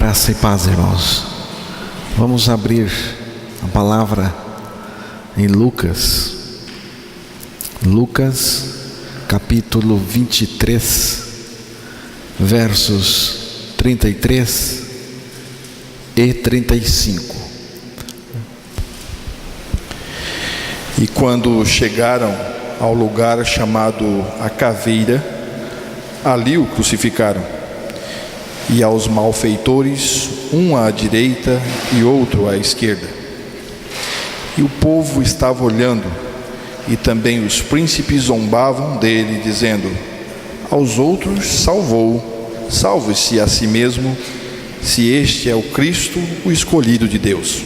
Graça e paz, irmãos. Vamos abrir a palavra em Lucas capítulo 23, versos 33 e 35. E quando chegaram ao lugar chamado a Caveira, ali o crucificaram. E aos malfeitores, um à direita e outro à esquerda. E o povo estava olhando, e também os príncipes zombavam dele, dizendo: aos outros salvou, salve-se a si mesmo, se este é o Cristo, o escolhido de Deus.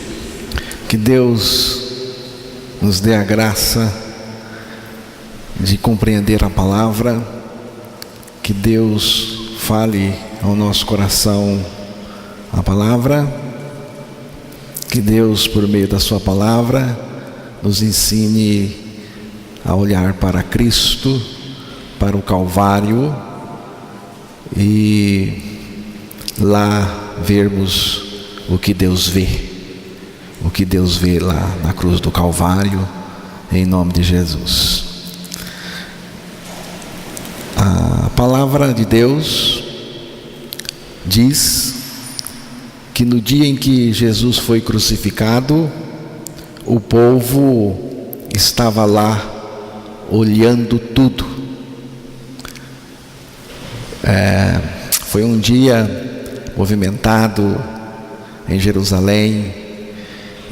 Que Deus nos dê a graça de compreender a palavra, que Deus fale ao nosso coração a palavra, que Deus, por meio da sua palavra, nos ensine a olhar para Cristo, para o Calvário, e lá vermos o que Deus vê, lá na cruz do Calvário, em nome de Jesus. A palavra de Deus diz que no dia em que Jesus foi crucificado, o povo estava lá olhando tudo. Foi um dia movimentado em Jerusalém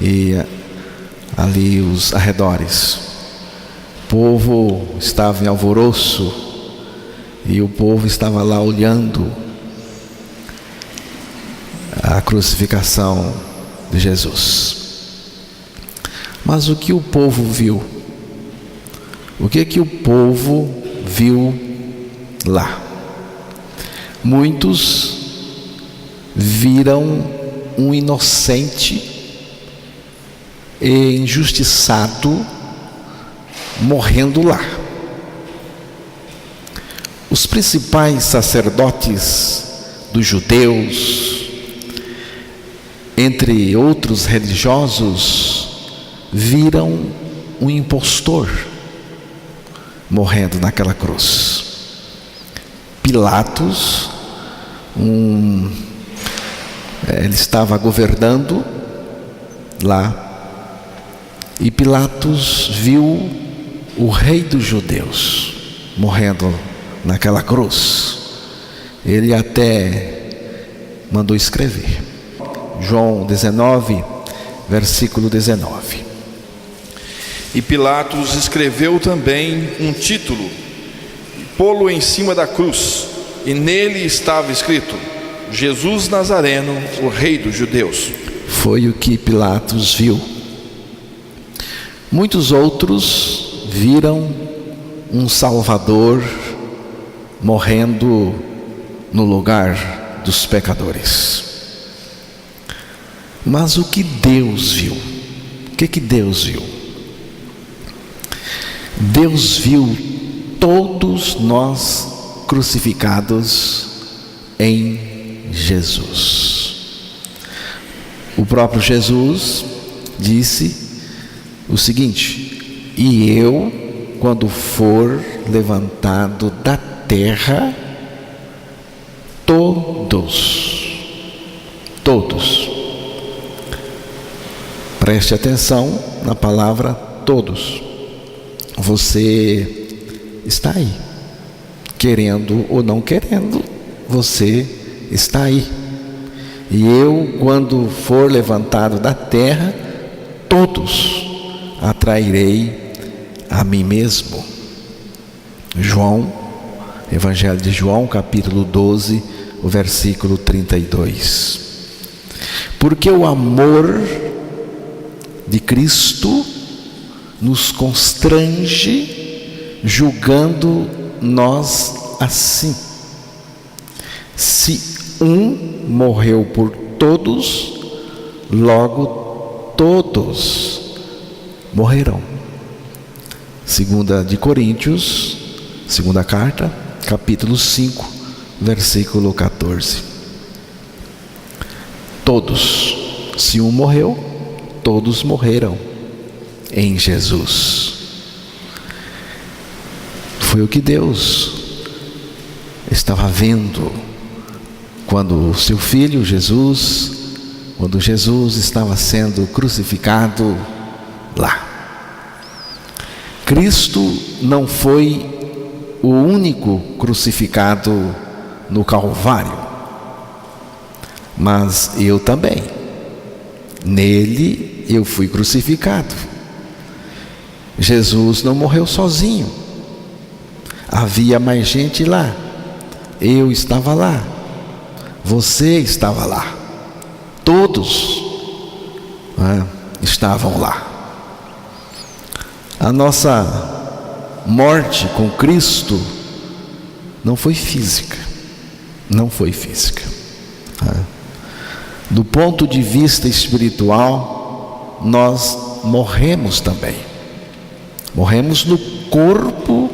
e ali os arredores. O povo estava em alvoroço e o povo estava lá olhando a crucificação de Jesus. Mas o que o povo viu? O que o povo viu lá? Muitos viram um inocente e injustiçado morrendo lá. Os principais sacerdotes dos judeus, entre outros religiosos, viram um impostor morrendo naquela cruz. Pilatos, ele estava governando lá, e Pilatos viu o rei dos judeus morrendo naquela cruz. Ele até mandou escrever. João 19, versículo 19. E Pilatos escreveu também um título, e pô-lo em cima da cruz, e nele estava escrito: Jesus Nazareno, o Rei dos Judeus. Foi o que Pilatos viu. Muitos outros viram um Salvador morrendo no lugar dos pecadores. Mas o que Deus viu? O que Deus viu? Deus viu todos nós crucificados em Jesus. O próprio Jesus disse o seguinte: e eu, quando for levantado da terra, todos, preste atenção na palavra todos. Você está aí, querendo ou não querendo, você está aí. E eu, quando for levantado da terra, todos atrairei a mim mesmo. Evangelho de João, capítulo 12, o versículo 32. Porque o amor de Cristo nos constrange, julgando nós assim: se um morreu por todos, logo todos morrerão. Segunda de Coríntios, segunda carta, capítulo 5, versículo 14. Todos. Se um morreu, todos morreram em Jesus. Foi o que Deus estava vendo quando o seu filho Jesus, quando Jesus estava sendo crucificado lá. Cristo não foi o único crucificado no Calvário, mas eu também. Nele eu fui crucificado. Jesus não morreu sozinho. Havia mais gente lá. Eu estava lá. Você estava lá. Todos estavam lá. A nossa morte com Cristo não foi física. Não foi física. Do ponto de vista espiritual, nós morremos também. Morremos no corpo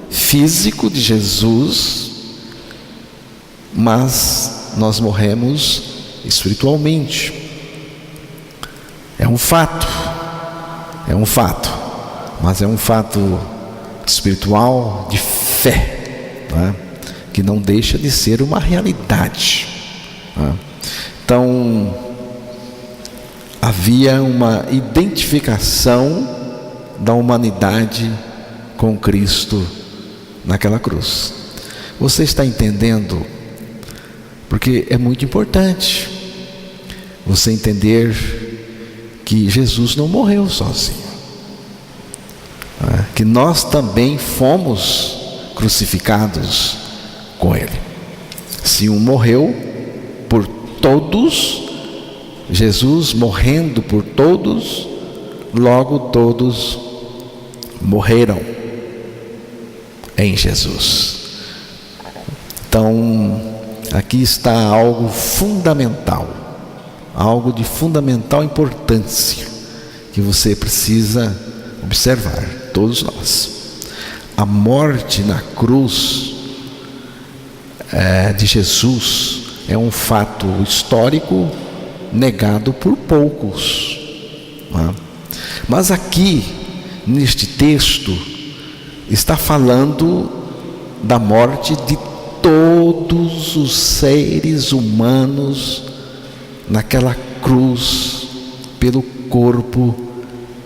físico de Jesus, mas nós morremos espiritualmente. É um fato, mas é um fato espiritual de fé, que não deixa de ser uma realidade. Então, havia uma identificação da humanidade com Cristo naquela cruz. Você está entendendo? Porque é muito importante você entender que Jesus não morreu sozinho, que nós também fomos crucificados com Ele. Se um morreu por todos, Jesus morrendo por todos, logo todos morreram em Jesus. Então, aqui está algo fundamental, algo de fundamental importância que você precisa observar, todos nós. A morte na cruz de Jesus é um fato histórico negado por poucos. Mas aqui, neste texto, está falando da morte de todos os seres humanos naquela cruz, pelo corpo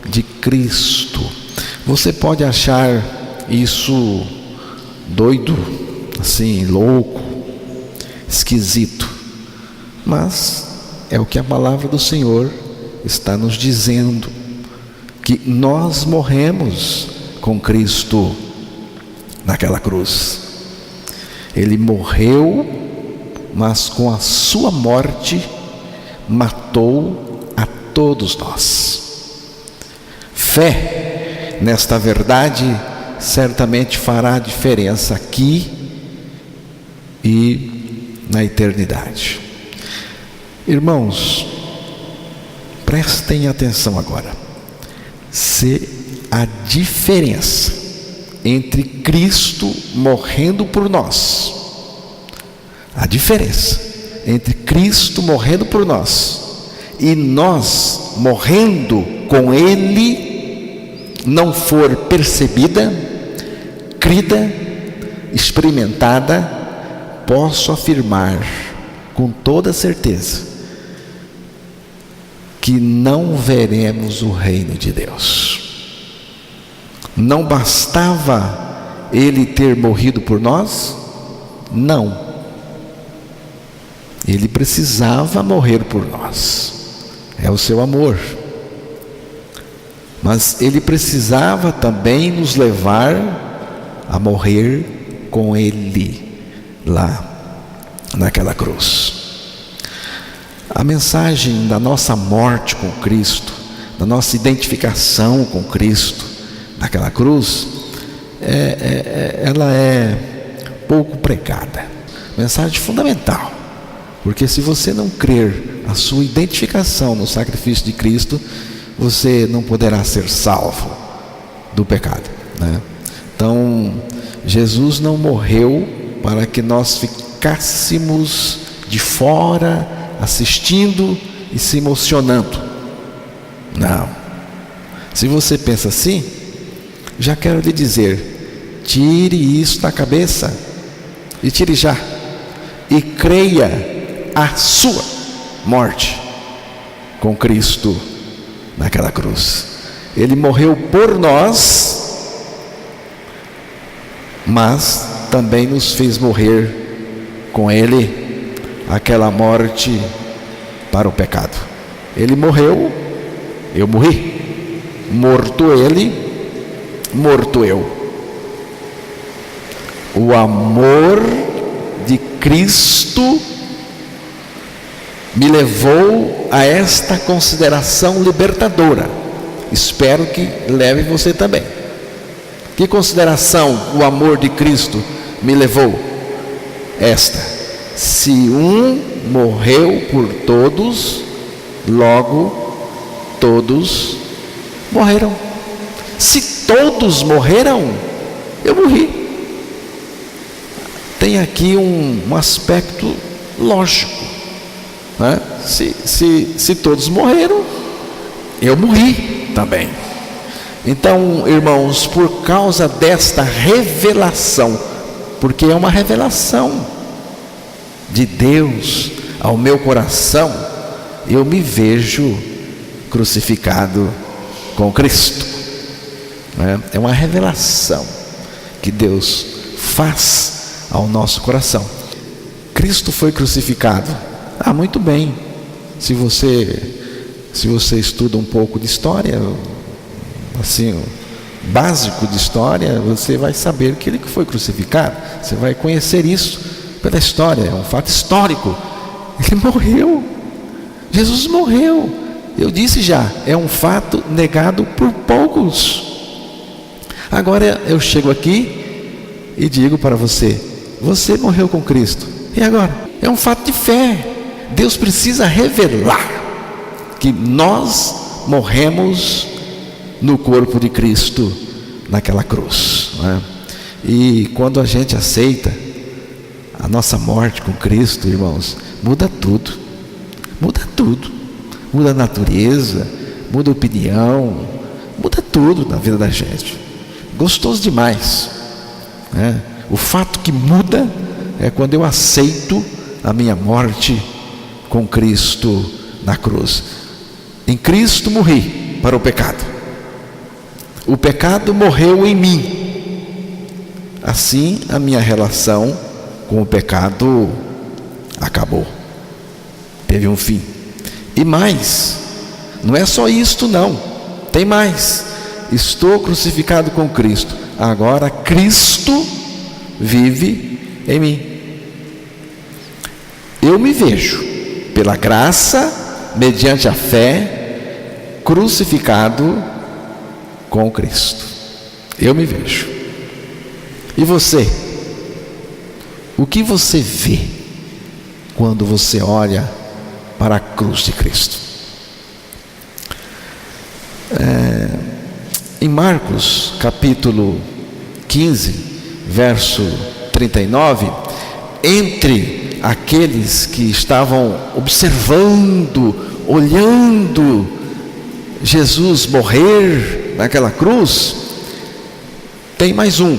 de Cristo. Você pode achar isso doido, assim, louco, esquisito, mas é o que a palavra do Senhor está nos dizendo, que nós morremos com Cristo naquela cruz. Ele morreu, mas com a sua morte matou a todos nós. Fé nesta verdade certamente fará diferença aqui e na eternidade. Irmãos, prestem atenção agora. Se a diferença entre Cristo morrendo por nós, a diferença entre Cristo morrendo por nós e nós morrendo com Ele não for percebida, crida, experimentada, posso afirmar com toda certeza que não veremos o reino de Deus. Não bastava Ele ter morrido por nós? Não. Ele precisava morrer por nós. É o seu amor. Mas Ele precisava também nos levar a morrer com Ele lá naquela cruz. A mensagem da nossa morte com Cristo, da nossa identificação com Cristo naquela cruz, ela é pouco pregada. Mensagem fundamental, porque se você não crer a sua identificação no sacrifício de Cristo, você não poderá ser salvo do pecado, né? Então, Jesus não morreu para que nós ficássemos de fora assistindo e se emocionando. Não. Se você pensa assim, já quero lhe dizer, tire isso da cabeça, e tire já, e creia a sua morte com Cristo naquela cruz. Ele morreu por nós, mas também nos fez morrer com Ele aquela morte para o pecado. Ele morreu, eu morri. Morto Ele, morto eu. O amor de Cristo me levou a esta consideração libertadora. Espero que leve você também. Que consideração o amor de Cristo me levou? Esta: se um morreu por todos, logo todos morreram. Se todos morreram, eu morri. Tem aqui um aspecto lógico, né? Se todos morreram, eu morri também. Então, irmãos, por causa desta revelação, porque é uma revelação de Deus ao meu coração, eu me vejo crucificado com Cristo. É uma revelação que Deus faz ao nosso coração. Cristo foi crucificado. Muito bem. Se você estuda um pouco de história, assim, básico de história, você vai saber que ele foi crucificado. Você vai conhecer isso pela história. É um fato histórico. Ele morreu. Jesus morreu. Eu disse já, é um fato negado por poucos. Agora eu chego aqui e digo para você: você morreu com Cristo. E agora? É um fato de fé. Deus precisa revelar que nós morremos no corpo de Cristo naquela cruz, né? E quando a gente aceita a nossa morte com Cristo, irmãos, muda tudo. Muda tudo. Muda a natureza, muda a opinião, muda tudo na vida da gente. Gostoso demais, né? O fato que muda é quando eu aceito a minha morte com Cristo na cruz. Em Cristo morri para o pecado. O pecado morreu em mim. Assim a minha relação com o pecado acabou. Teve um fim. E mais, não é só isto não, tem mais. Estou crucificado com Cristo, agora Cristo vive em mim. Eu me vejo, pela graça, mediante a fé, crucificado com Cristo. Eu me vejo. E você? O que você vê quando você olha para a cruz de Cristo? Em Marcos capítulo 15, verso 39, entre aqueles que estavam observando, olhando Jesus morrer naquela cruz, tem mais um,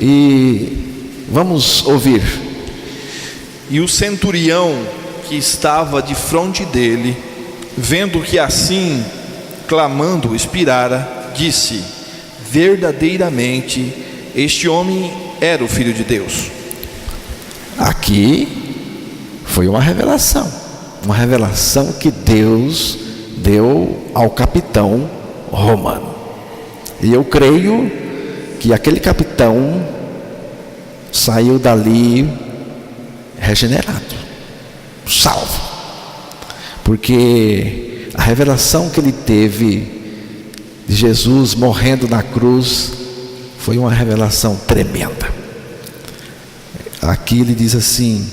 e vamos ouvir. E o centurião que estava de fronte dele, vendo que assim clamando expirara, disse: verdadeiramente este homem era o Filho de Deus. Aqui foi uma revelação que Deus deu ao capitão romano. E eu creio que aquele capitão saiu dali regenerado, salvo, porque a revelação que ele teve de Jesus morrendo na cruz foi uma revelação tremenda. Aqui ele diz assim,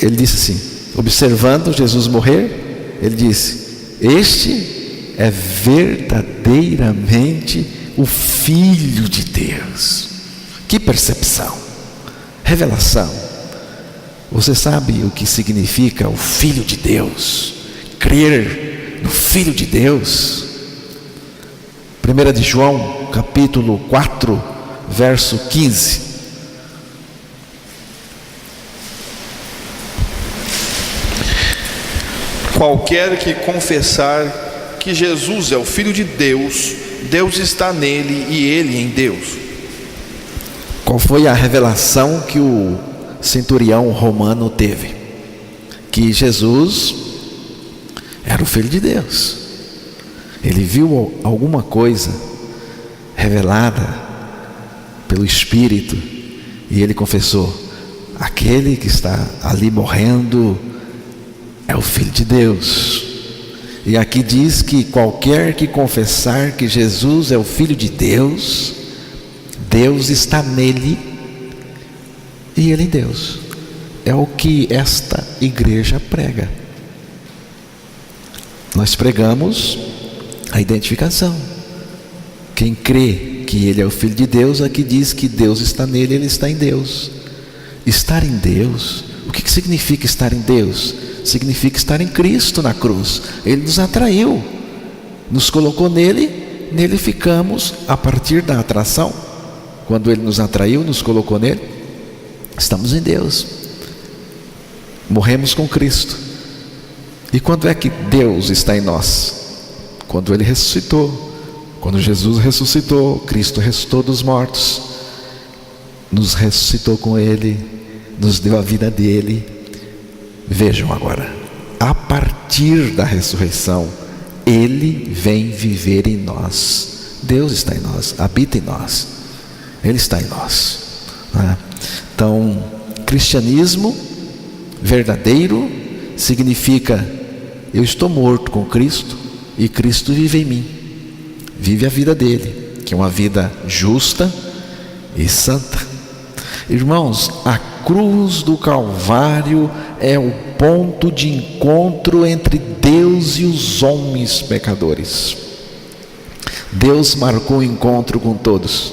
ele disse assim, observando Jesus morrer, ele disse: este é verdadeiramente o Filho de Deus. Que percepção, revelação. Você sabe o que significa o Filho de Deus? Crer no Filho de Deus? 1 de João, capítulo 4, verso 15. Qualquer que confessar que Jesus é o Filho de Deus, Deus está nele e ele em Deus. Qual foi a revelação que o centurião romano teve? Que Jesus era o Filho de Deus. Ele viu alguma coisa revelada pelo Espírito e ele confessou: aquele que está ali morrendo é o Filho de Deus. E aqui diz que qualquer que confessar que Jesus é o Filho de Deus, Deus está nele e ele em Deus. É o que esta igreja prega. Nós pregamos a identificação. Quem crê que ele é o Filho de Deus, aqui diz que Deus está nele, ele está em Deus. Estar em Deus, o que significa estar em Deus? Significa estar em Cristo na cruz. Ele nos atraiu, nos colocou nele, nele ficamos a partir da atração. Quando ele nos atraiu, nos colocou nele, estamos em Deus. Morremos com Cristo. E quando é que Deus está em nós? Quando ele ressuscitou. Quando Jesus ressuscitou, Cristo ressuscitou dos mortos, nos ressuscitou com ele, nos deu a vida dele. Vejam agora, a partir da ressurreição, ele vem viver em nós. Deus está em nós, habita em nós, ele está em nós, né? Então, cristianismo verdadeiro significa: eu estou morto com Cristo e Cristo vive em mim, vive a vida dele, que é uma vida justa e santa. Irmãos, a cruz do Calvário é o ponto de encontro entre Deus e os homens pecadores. Deus marcou o encontro com todos.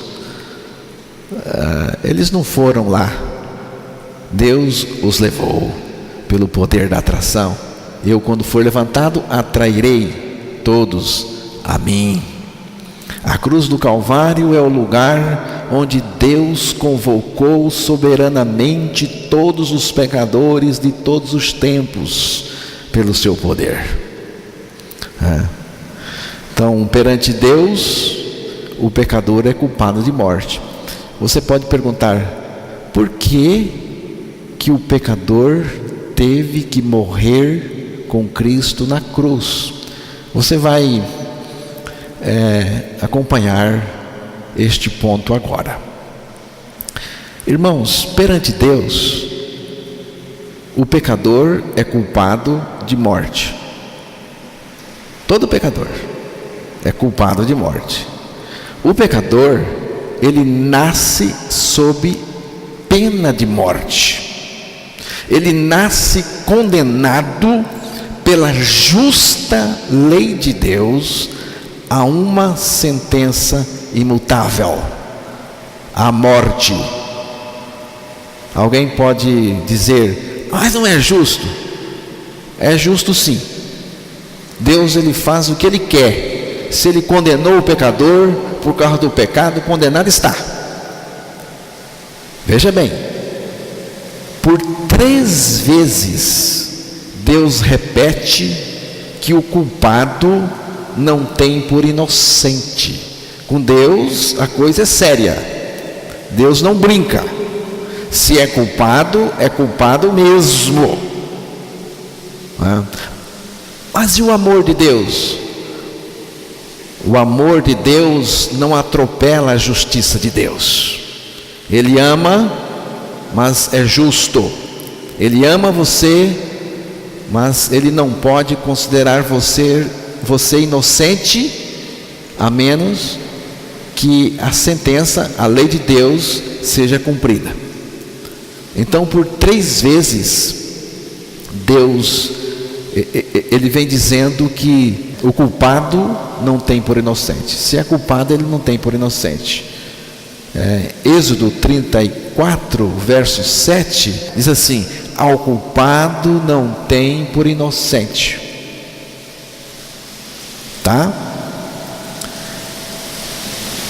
Eles não foram lá, Deus os levou pelo poder da atração. Eu, quando for levantado, atrairei todos a mim. A cruz do Calvário é o lugar onde Deus convocou soberanamente todos os pecadores de todos os tempos pelo seu poder. Então, perante Deus, o pecador é culpado de morte. Você pode perguntar: por que o pecador teve que morrer com Cristo na cruz? Você vai acompanhar este ponto agora. Irmãos, perante Deus, o pecador é culpado de morte. Todo pecador é culpado de morte. O pecador, ele nasce sob pena de morte. Ele nasce condenado pela justa lei de Deus a uma sentença imutável, a morte. Alguém pode dizer: mas não é justo. É justo sim. Deus, ele faz o que ele quer. Se ele condenou o pecador por causa do pecado, condenado está. Veja bem, por 3 vezes Deus repete que o culpado não tem por inocente. Com Deus a coisa é séria. Deus não brinca. Se é culpado mesmo. Mas e o amor de Deus? O amor de Deus não atropela a justiça de Deus. Ele ama, mas é justo. Ele ama você, mas ele não pode considerar você inocente, a menos que a sentença, a lei de Deus, seja cumprida. Então, por 3 vezes, Deus, ele vem dizendo que o culpado não tem por inocente. Se é culpado, ele não tem por inocente. Êxodo 34, verso 7, diz assim: ao culpado não tem por inocente. Tá?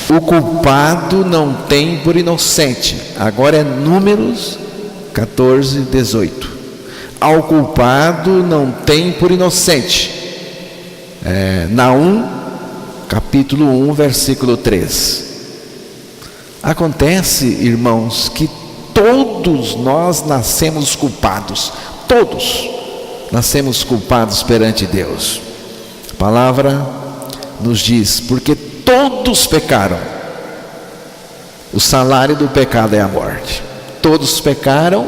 O culpado não tem por inocente. Agora é Números 14, 18. Ao culpado não tem por inocente. Naum, capítulo 1, versículo 3. Acontece, irmãos, que todos nós nascemos culpados. Todos nascemos culpados perante Deus. A palavra nos diz: porque todos pecaram. O salário do pecado é a morte. Todos pecaram.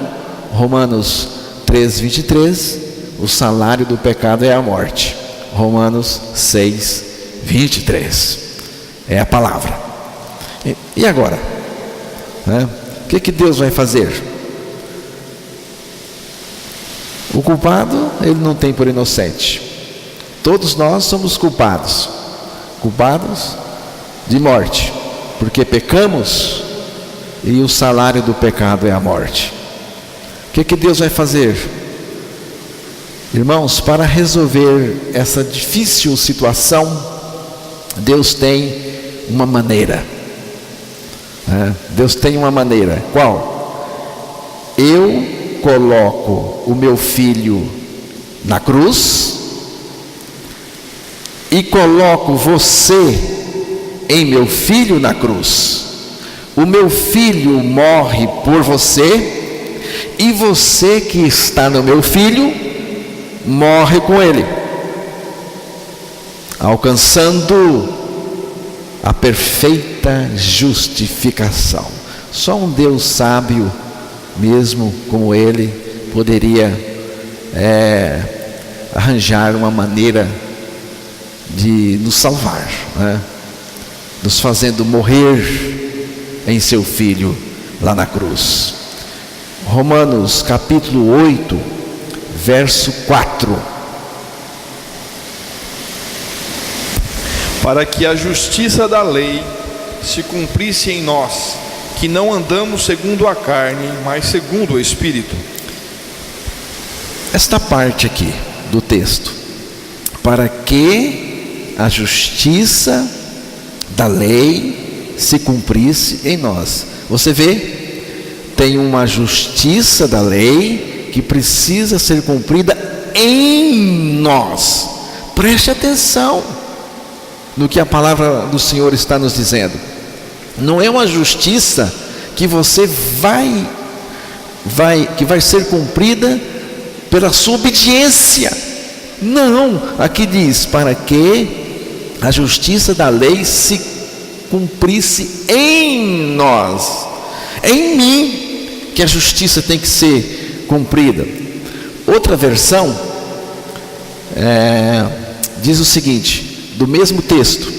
Romanos 3, 23. O salário do pecado é a morte. Romanos 6, 23. É a palavra. E agora? O que Deus vai fazer? O culpado, ele não tem por inocente. Todos nós somos culpados. Culpados de morte, porque pecamos e o salário do pecado é a morte. O que Deus vai fazer? Irmãos, para resolver essa difícil situação, Deus tem uma maneira. Deus tem uma maneira. Qual? Eu coloco o meu filho na cruz e coloco você em meu filho na cruz. O meu filho morre por você e você que está no meu filho morre com ele, alcançando a perfeita justificação. Só um Deus sábio, mesmo como ele, poderia arranjar uma maneira de nos salvar, nos fazendo morrer em seu filho lá na cruz. Romanos capítulo 8, verso 4. Para que a justiça da lei se cumprisse em nós, que não andamos segundo a carne, mas segundo o Espírito. Esta parte aqui do texto: para que a justiça da lei se cumprisse em nós. Você vê? Tem uma justiça da lei que precisa ser cumprida em nós. Preste atenção no que a palavra do Senhor está nos dizendo. Não é uma justiça que você que vai ser cumprida pela sua obediência. Não, aqui diz: para que a justiça da lei se cumprisse em nós. É em mim que a justiça tem que ser cumprida. Outra versão diz o seguinte, do mesmo texto: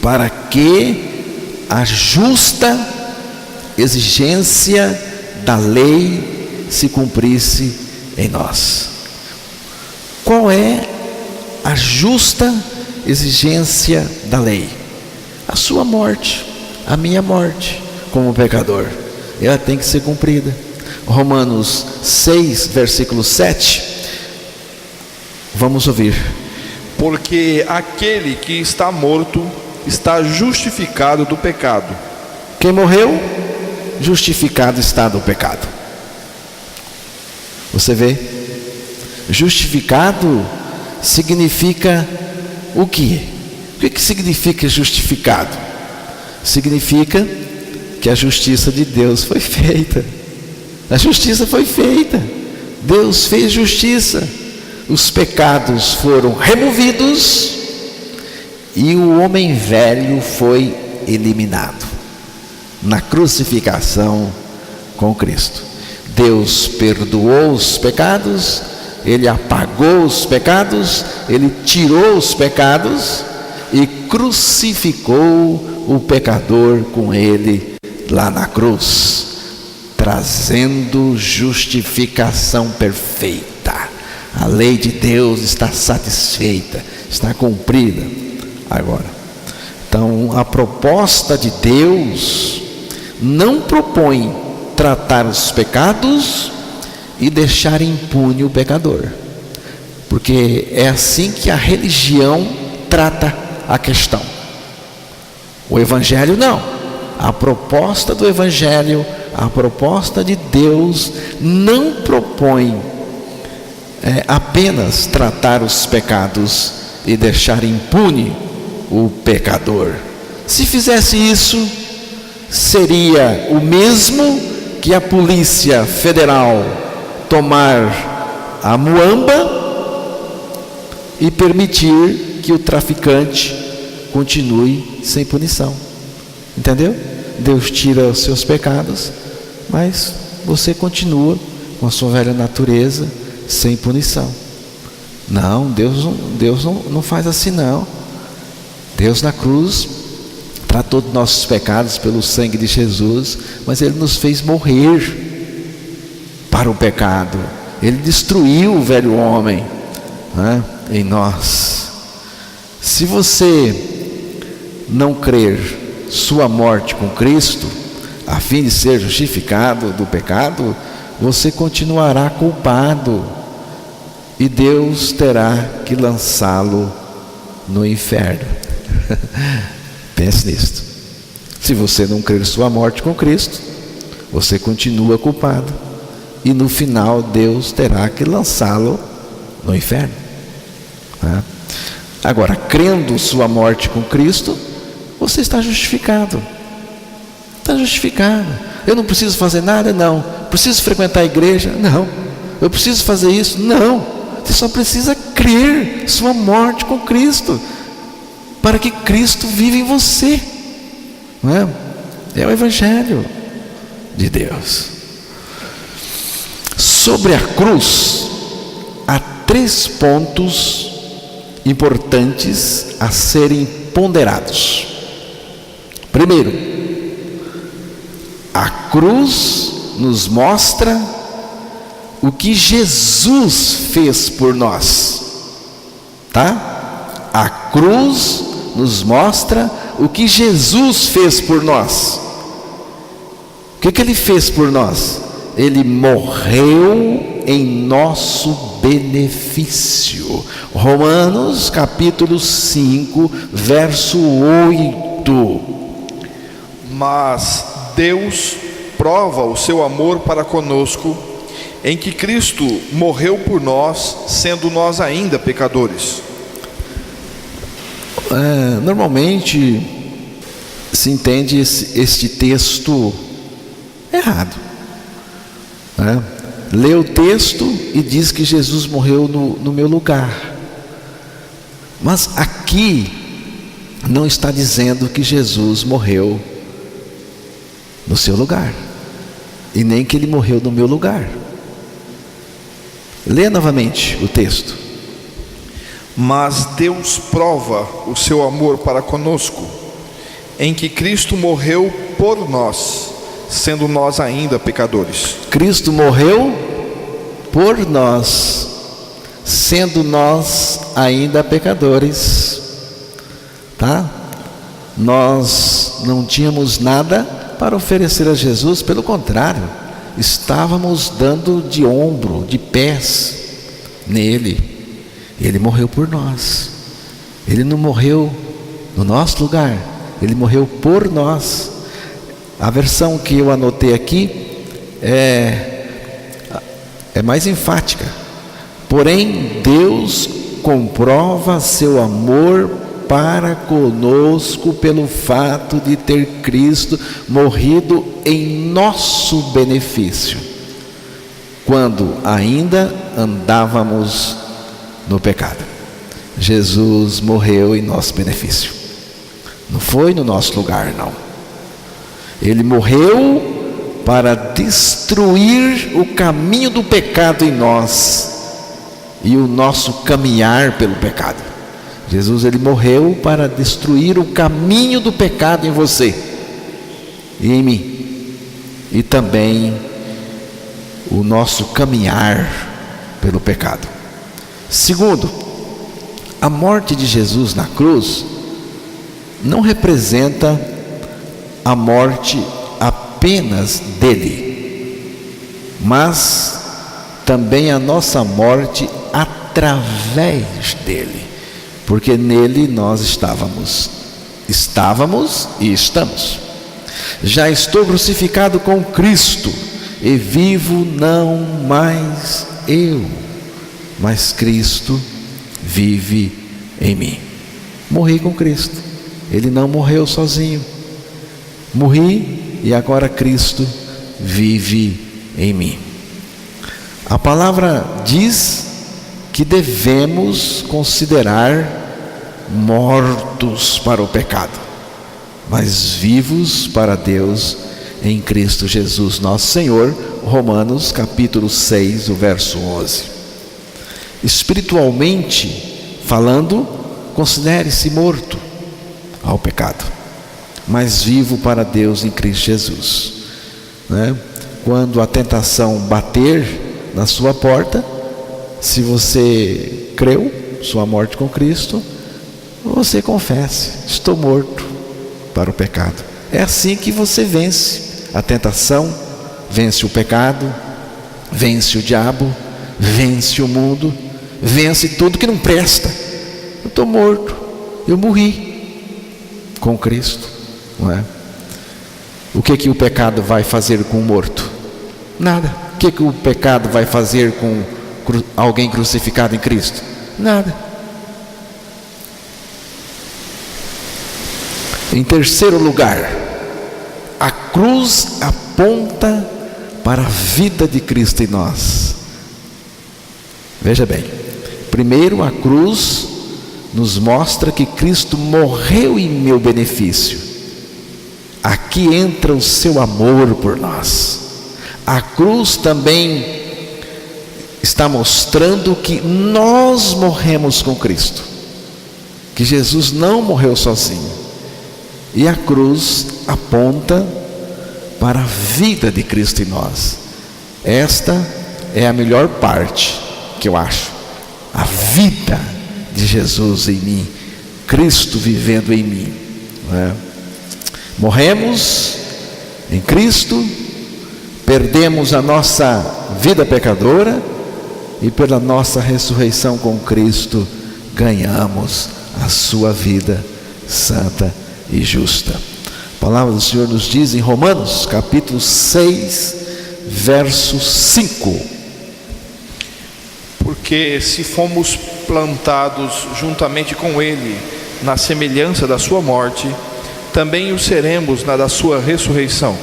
para que a justa exigência da lei se cumprisse em nós. Qual é a justa exigência da lei? A sua morte, a minha morte como pecador. Ela tem que ser cumprida. Romanos 6, versículo 7. Vamos ouvir. Porque aquele que está morto está justificado do pecado. Quem morreu, justificado está do pecado. Você vê? Justificado significa o quê? O que significa justificado? Significa que a justiça de Deus foi feita. A justiça foi feita. Deus fez justiça. Os pecados foram removidos e o homem velho foi eliminado na crucificação com Cristo. Deus perdoou os pecados, Ele apagou os pecados, Ele tirou os pecados e crucificou o pecador com Ele lá na cruz, trazendo justificação perfeita. A lei de Deus está satisfeita, está cumprida. Agora, então, a proposta de Deus não propõe tratar os pecados e deixar impune o pecador. Porque é assim que a religião trata a questão. O Evangelho não. A proposta do Evangelho, a proposta de Deus, não propõe apenas tratar os pecados e deixar impune o pecador. Se fizesse isso, seria o mesmo que a Polícia Federal tomar a muamba e permitir que o traficante continue sem punição. Entendeu? Deus tira os seus pecados, mas você continua com a sua velha natureza sem punição. Não, Deus não faz assim não. Deus na cruz tratou de nossos pecados pelo sangue de Jesus, mas Ele nos fez morrer para o pecado. Ele destruiu o velho homem, né, em nós. Se você não crer sua morte com Cristo, a fim de ser justificado do pecado, você continuará culpado e Deus terá que lançá-lo no inferno. Pense nisto. Se você não crer sua morte com Cristo, você continua culpado e no final Deus terá que lançá-lo no inferno. Agora, crendo sua morte com Cristo, você está justificado. Está justificado. Eu não preciso fazer nada? Não. Preciso frequentar a igreja? Não. Eu preciso fazer isso? Não. Você só precisa crer sua morte com Cristo, para que Cristo viva em você. Não é? É o Evangelho de Deus. Sobre a cruz, há 3 pontos importantes a serem ponderados. Primeiro, a cruz nos mostra o que Jesus fez por nós, tá? A cruz nos mostra o que Jesus fez por nós. O que Ele fez por nós? Ele morreu em nosso benefício. Romanos capítulo 5, verso 8. Mas Deus prova o seu amor para conosco, em que Cristo morreu por nós, sendo nós ainda pecadores. Normalmente se entende este texto errado, né? Lê o texto e diz que Jesus morreu no meu lugar. Mas aqui não está dizendo que Jesus morreu no seu lugar, e nem que Ele morreu no meu lugar. Lê novamente o texto. Mas Deus prova o seu amor para conosco, em que Cristo morreu por nós, sendo nós ainda pecadores. Cristo morreu por nós, sendo nós ainda pecadores, tá? Nós não tínhamos nada para oferecer a Jesus, pelo contrário, estávamos dando de ombro, de pés nele. Ele morreu por nós. Ele não morreu no nosso lugar, Ele morreu por nós. A versão que eu anotei aqui é mais enfática. Porém, Deus comprova seu amor para conosco pelo fato de ter Cristo morrido em nosso benefício, quando ainda andávamos no pecado. Jesus morreu em nosso benefício. Não foi no nosso lugar, não. Ele morreu para destruir o caminho do pecado em nós e o nosso caminhar pelo pecado. Jesus, Ele morreu para destruir o caminho do pecado em você e em mim, e também o nosso caminhar pelo pecado. Segundo, a morte de Jesus na cruz não representa a morte apenas dele, mas também a nossa morte através dele, porque nele nós estávamos e estamos. Já estou crucificado com Cristo, e vivo não mais eu, mas Cristo vive em mim. Morri com Cristo, Ele não morreu sozinho. Morri e agora Cristo vive em mim. A palavra diz que devemos considerar mortos para o pecado, mas vivos para Deus em Cristo Jesus nosso Senhor. Romanos capítulo 6, o verso 11. Espiritualmente falando, considere-se morto ao pecado, mas vivo para Deus em Cristo Jesus, né? Quando a tentação bater na sua porta, se você creu sua morte com Cristo, você confesse: estou morto para o pecado. É assim que você vence a tentação, vence o pecado, vence o diabo, vence o mundo, vence tudo que não presta. Eu estou morto, eu morri com Cristo, não é? O que o pecado vai fazer com o morto? Nada. O que o pecado vai fazer com alguém crucificado em Cristo? Nada. Em terceiro lugar, a cruz aponta para a vida de Cristo em nós. Veja bem, primeiro, a cruz nos mostra que Cristo morreu em meu benefício. Aqui entra o seu amor por nós. A cruz também está mostrando que nós morremos com Cristo, que Jesus não morreu sozinho. E a cruz aponta para a vida de Cristo em nós. Esta é a melhor parte que eu acho. A vida de Jesus em mim, Cristo vivendo em mim, não é? Morremos em Cristo, perdemos a nossa vida pecadora, e pela nossa ressurreição com Cristo ganhamos a sua vida santa e justa. A palavra do Senhor nos diz em Romanos capítulo 6, verso 5: porque se fomos plantados juntamente com Ele na semelhança da sua morte, também o seremos na da sua ressurreição.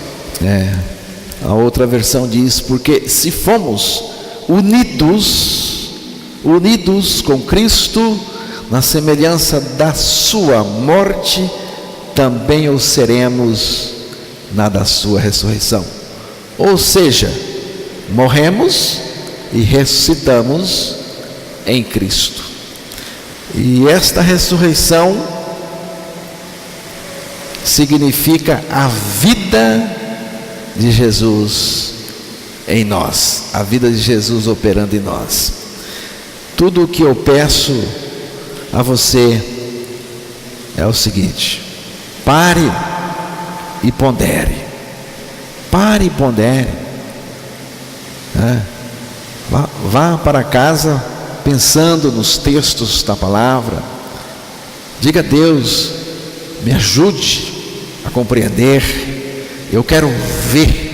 A outra versão diz: porque se fomos unidos com Cristo na semelhança da sua morte, também o seremos na da sua ressurreição. Ou seja, morremos e ressuscitamos em Cristo. E esta ressurreição significa a vida de Jesus em nós, a vida de Jesus operando em nós. Tudo o que eu peço a você é o seguinte: pare e pondere. Pare e pondere. Vá para casa pensando nos textos da palavra. Diga a Deus: me ajude a compreender. Eu quero ver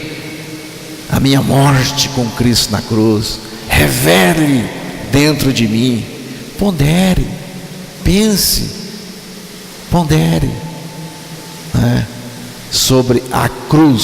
a minha morte com Cristo na cruz. Revele dentro de mim. Pondere, pense, pondere sobre a cruz